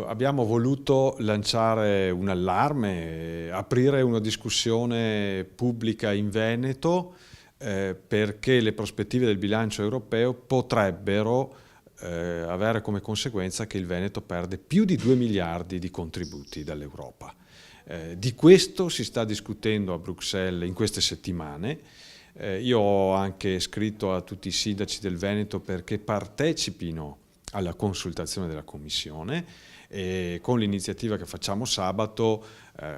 Abbiamo voluto lanciare un allarme, aprire una discussione pubblica in Veneto perché le prospettive del bilancio europeo potrebbero avere come conseguenza che il Veneto perde più di 2 miliardi di contributi dall'Europa. Di questo si sta discutendo a Bruxelles in queste settimane. Io ho anche scritto a tutti i sindaci del Veneto perché partecipino alla consultazione della Commissione e con l'iniziativa che facciamo sabato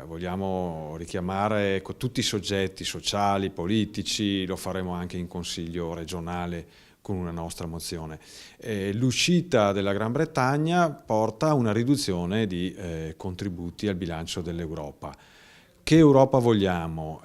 vogliamo richiamare tutti i soggetti sociali, politici, lo faremo anche in Consiglio regionale con una nostra mozione. L'uscita della Gran Bretagna porta a una riduzione di contributi al bilancio dell'Europa. Che Europa vogliamo?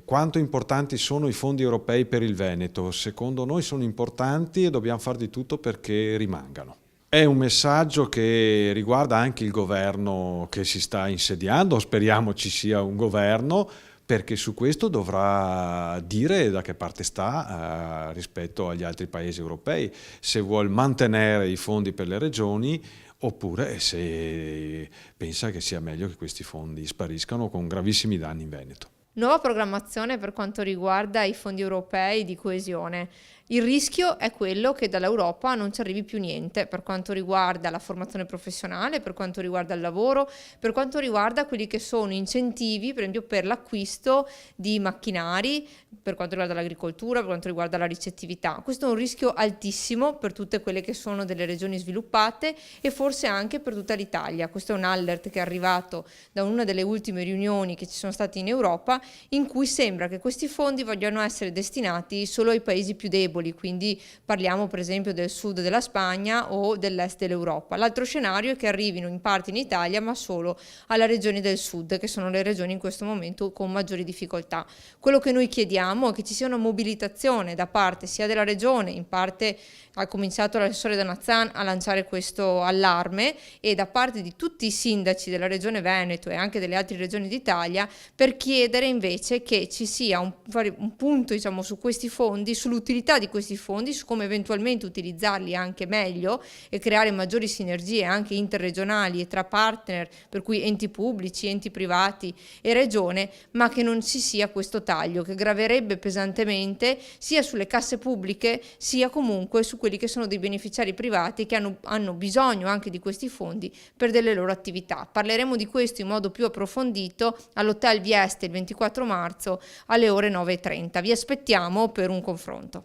Quanto importanti sono i fondi europei per il Veneto? Secondo noi sono importanti e dobbiamo fare di tutto perché rimangano. È un messaggio che riguarda anche il governo che si sta insediando, speriamo ci sia un governo, perché su questo dovrà dire da che parte sta rispetto agli altri paesi europei, se vuol mantenere i fondi per le regioni oppure se pensa che sia meglio che questi fondi spariscano con gravissimi danni in Veneto. Nuova programmazione per quanto riguarda i fondi europei di coesione. Il rischio è quello che dall'Europa non ci arrivi più niente per quanto riguarda la formazione professionale, per quanto riguarda il lavoro, per quanto riguarda quelli che sono incentivi, per esempio per l'acquisto di macchinari, per quanto riguarda l'agricoltura, per quanto riguarda la ricettività. Questo è un rischio altissimo per tutte quelle che sono delle regioni sviluppate e forse anche per tutta l'Italia. Questo è un alert che è arrivato da una delle ultime riunioni che ci sono state in Europa, in cui sembra che questi fondi vogliano essere destinati solo ai paesi più deboli, quindi parliamo per esempio del sud della Spagna o dell'est dell'Europa. L'altro scenario è che arrivino in parte in Italia ma solo alle regioni del sud, che sono le regioni in questo momento con maggiori difficoltà. Quello che noi chiediamo è che ci sia una mobilitazione da parte sia della regione, in parte ha cominciato l'assessore Danazzan a lanciare questo allarme, e da parte di tutti i sindaci della regione Veneto e anche delle altre regioni d'Italia, per chiedere invece che ci sia un punto, diciamo, su questi fondi, sull'utilità di questi fondi, su come eventualmente utilizzarli anche meglio e creare maggiori sinergie anche interregionali e tra partner, per cui enti pubblici, enti privati e regione, ma che non ci sia questo taglio che graverebbe pesantemente sia sulle casse pubbliche sia comunque su quelli che sono dei beneficiari privati che hanno bisogno anche di questi fondi per delle loro attività. Parleremo di questo in modo più approfondito all'Hotel Vieste il 24 marzo alle ore 9:30. Vi aspettiamo per un confronto.